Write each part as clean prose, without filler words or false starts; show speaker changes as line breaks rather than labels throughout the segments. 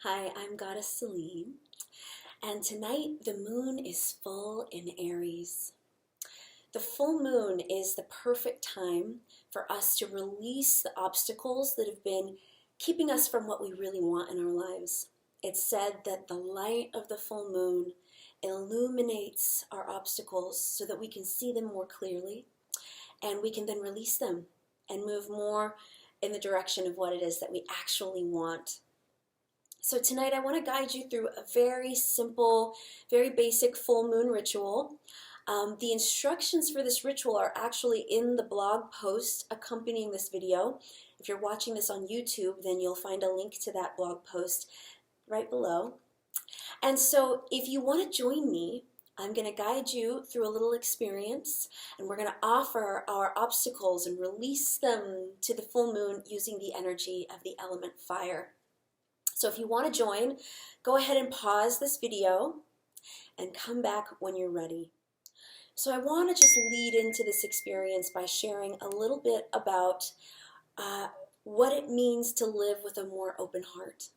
Hi, I'm Goddess Selene, and tonight the moon is full in Aries. The full moon is the perfect time for us to release the obstacles that have been keeping us from what we really want in our lives. It's said that the light of the full moon illuminates our obstacles so that we can see them more clearly and we can then release them and move more in the direction of what it is that we actually want. So tonight I want to guide you through a very simple, very basic full moon ritual. The instructions for this ritual are actually in the blog post accompanying this video. If you're watching this on YouTube, then you'll find a link to that blog post right below. And so if you want to join me, I'm going to guide you through a little experience, and we're going to offer our obstacles and release them to the full moon using the energy of the element fire. So if you want to join, go ahead and pause this video and come back when you're ready. So I want to just lead into this experience by sharing a little bit about what it means to live with a more open heart.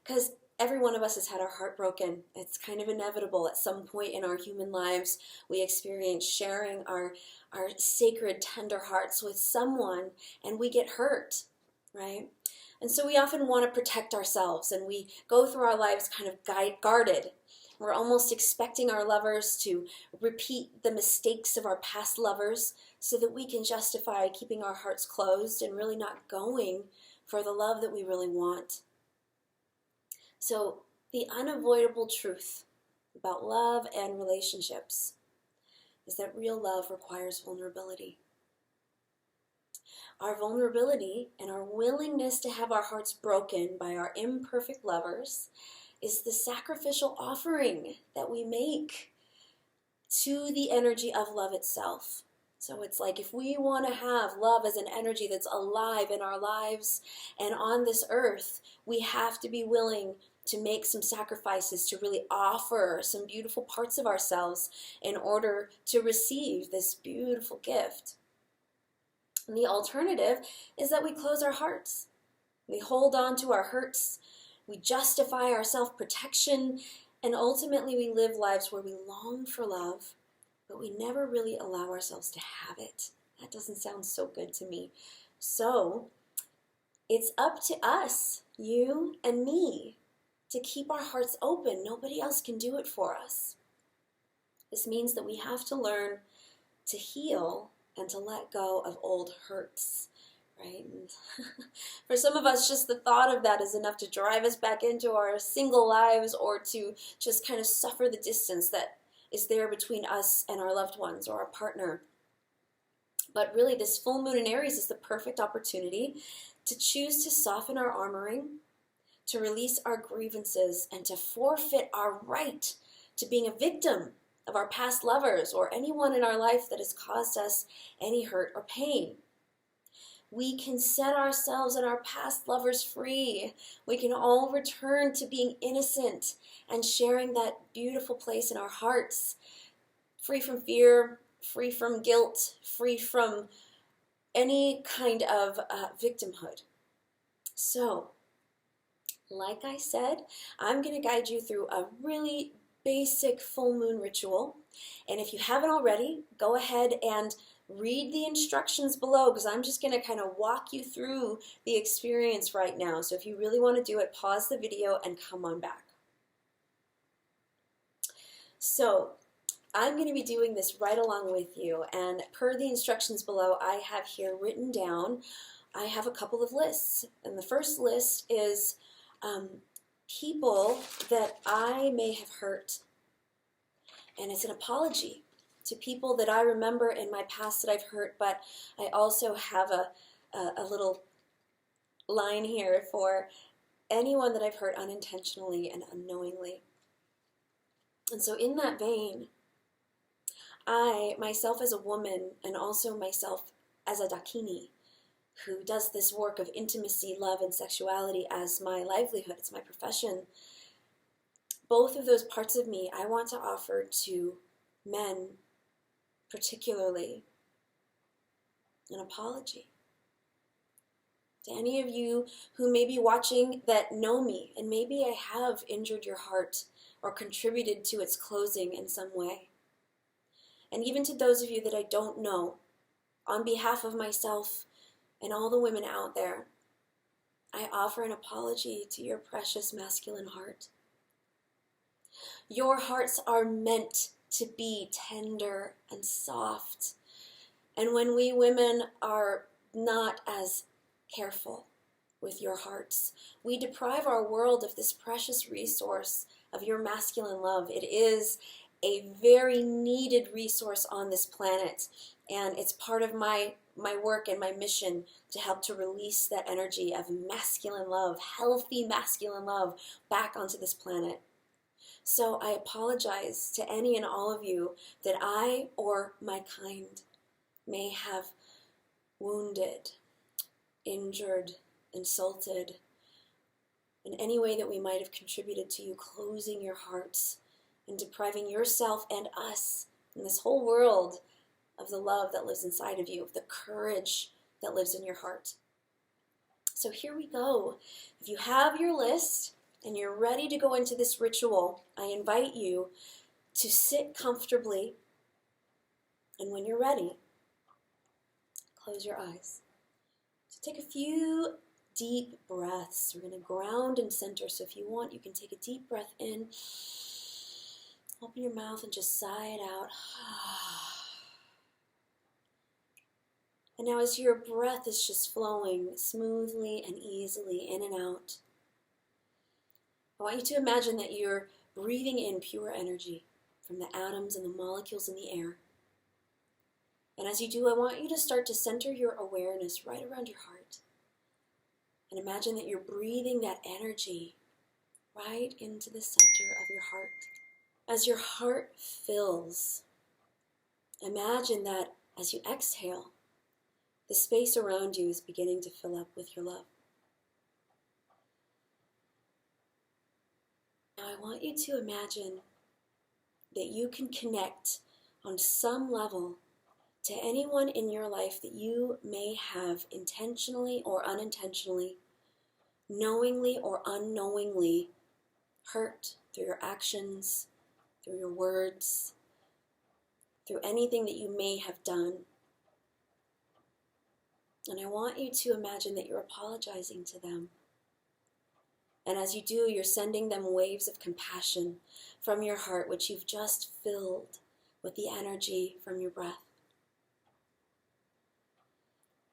Because every one of us has had our heart broken. It's kind of inevitable at some point in our human lives. We experience sharing our sacred, tender hearts with someone, and we get hurt, right? And so we often want to protect ourselves, and we go through our lives kind of guarded. We're almost expecting our lovers to repeat the mistakes of our past lovers so that we can justify keeping our hearts closed and really not going for the love that we really want. So the unavoidable truth about love and relationships is that real love requires vulnerability. Our vulnerability and our willingness to have our hearts broken by our imperfect lovers is the sacrificial offering that we make to the energy of love itself. So it's like if we want to have love as an energy that's alive in our lives and on this earth, we have to be willing to make some sacrifices to really offer some beautiful parts of ourselves in order to receive this beautiful gift. And the alternative is that we close our hearts. We hold on to our hurts. We justify our self-protection. And ultimately we live lives where we long for love, but we never really allow ourselves to have it. That doesn't sound so good to me. So it's up to us, you and me, to keep our hearts open. Nobody else can do it for us. This means that we have to learn to heal and to let go of old hurts, right? And for some of us, just the thought of that is enough to drive us back into our single lives or to just kind of suffer the distance that is there between us and our loved ones or our partner. But really, this full moon in Aries is the perfect opportunity to choose to soften our armoring, to release our grievances, and to forfeit our right to being a victim of our past lovers or anyone in our life that has caused us any hurt or pain. We can set ourselves and our past lovers free. We can all return to being innocent and sharing that beautiful place in our hearts, free from fear, free from guilt, free from any kind of victimhood. So, like I said, I'm going to guide you through a really basic full moon ritual. And if you haven't already, go ahead and read the instructions below because I'm just going to kind of walk you through the experience right now. So if you really want to do it, pause the video and come on back. So I'm going to be doing this right along with you, and per the instructions below, I have here written down, I have a couple of lists. And the first list is people that I may have hurt. And it's an apology to people that I remember in my past that I've hurt, but I also have a little line here for anyone that I've hurt unintentionally and unknowingly. And so in that vein, I, myself as a woman, and also myself as a Dakini, who does this work of intimacy, love, and sexuality as my livelihood, it's my profession. Both of those parts of me I want to offer to men, particularly, an apology. To any of you who may be watching that know me, and maybe I have injured your heart or contributed to its closing in some way. And even to those of you that I don't know, on behalf of myself and all the women out there, I offer an apology to your precious masculine heart. Your hearts are meant to be tender and soft. And when we women are not as careful with your hearts, we deprive our world of this precious resource of your masculine love. It is a very needed resource on this planet, and it's part of my work and my mission to help to release that energy of masculine love, healthy masculine love, back onto this planet. So I apologize to any and all of you that I or my kind may have wounded, injured, insulted, in any way that we might have contributed to you closing your hearts and depriving yourself and us and this whole world of the love that lives inside of you, of the courage that lives in your heart. So here we go. If you have your list and you're ready to go into this ritual, I invite you to sit comfortably, and when you're ready, close your eyes. So take a few deep breaths. We're going to ground and center. So if you want, you can take a deep breath in, open your mouth and just sigh it out. And now as your breath is just flowing smoothly and easily in and out, I want you to imagine that you're breathing in pure energy from the atoms and the molecules in the air. And as you do, I want you to start to center your awareness right around your heart. And imagine that you're breathing that energy right into the center of your heart. As your heart fills, imagine that as you exhale, the space around you is beginning to fill up with your love. Now I want you to imagine that you can connect on some level to anyone in your life that you may have intentionally or unintentionally, knowingly or unknowingly hurt through your actions, through your words, through anything that you may have done. And I want you to imagine that you're apologizing to them. And as you do, you're sending them waves of compassion from your heart, which you've just filled with the energy from your breath.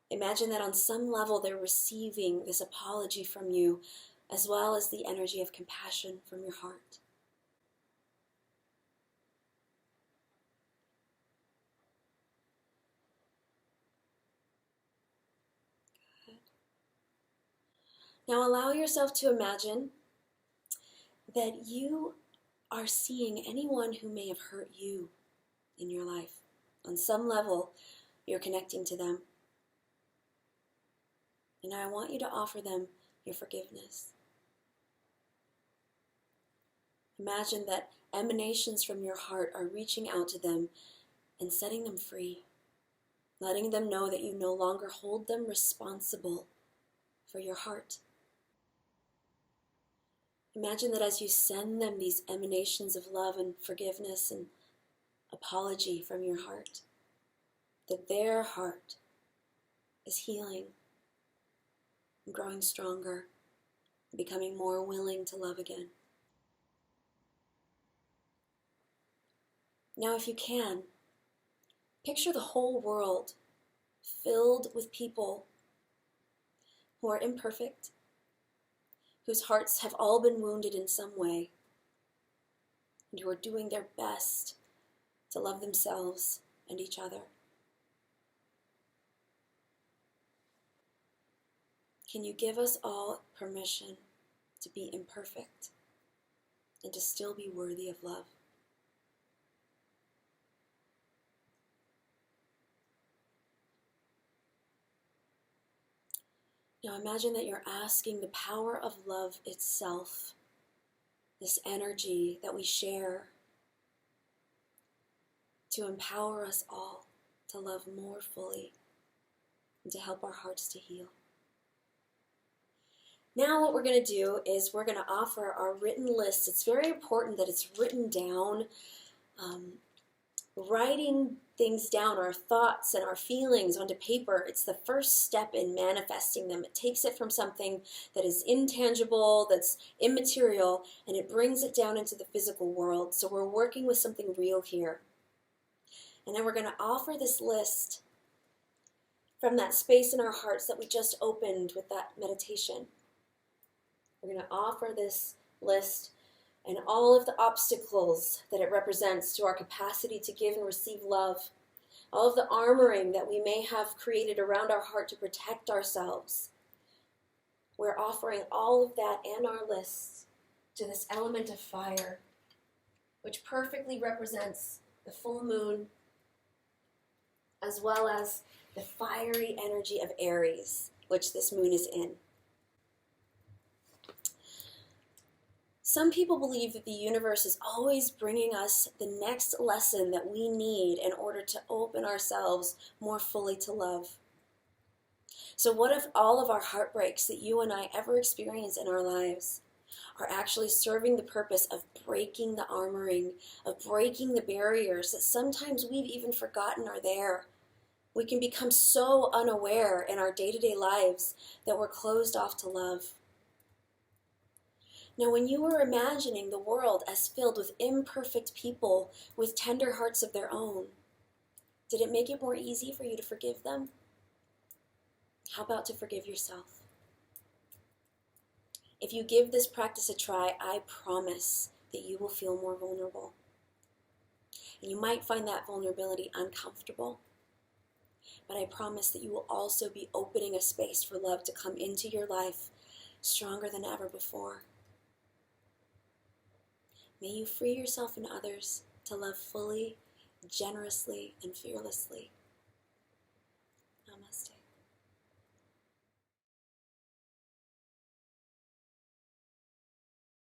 Imagine that on some level they're receiving this apology from you, as well as the energy of compassion from your heart. Good. Now allow yourself to imagine that you are seeing anyone who may have hurt you in your life. On some level, you're connecting to them. And I want you to offer them your forgiveness. Imagine that emanations from your heart are reaching out to them and setting them free, letting them know that you no longer hold them responsible for your heart. Imagine that as you send them these emanations of love and forgiveness and apology from your heart, that their heart is healing and growing stronger, and becoming more willing to love again. Now, if you can, picture the whole world filled with people who are imperfect, whose hearts have all been wounded in some way, and who are doing their best to love themselves and each other. Can you give us all permission to be imperfect and to still be worthy of love? Now imagine that you're asking the power of love itself, this energy that we share, to empower us all to love more fully and to help our hearts to heal. Now what we're going to do is we're going to offer our written list. It's very important that it's written down. Writing things down, our thoughts and our feelings onto paper, it's the first step in manifesting them. It takes it from something that is intangible, that's immaterial, and it brings it down into the physical world. So we're working with something real here. And then we're going to offer this list from that space in our hearts that we just opened with that meditation. We're going to offer this list and all of the obstacles that it represents to our capacity to give and receive love, all of the armoring that we may have created around our heart to protect ourselves. We're offering all of that and our lists to this element of fire, which perfectly represents the full moon, as well as the fiery energy of Aries, which this moon is in. Some people believe that the universe is always bringing us the next lesson that we need in order to open ourselves more fully to love. So what if all of our heartbreaks that you and I ever experience in our lives are actually serving the purpose of breaking the armoring, of breaking the barriers that sometimes we've even forgotten are there? We can become so unaware in our day-to-day lives that we're closed off to love. Now, when you were imagining the world as filled with imperfect people with tender hearts of their own, did it make it more easy for you to forgive them? How about to forgive yourself? If you give this practice a try, I promise that you will feel more vulnerable. And you might find that vulnerability uncomfortable, but I promise that you will also be opening a space for love to come into your life stronger than ever before. May you free yourself and others to love fully, generously, and fearlessly. Namaste.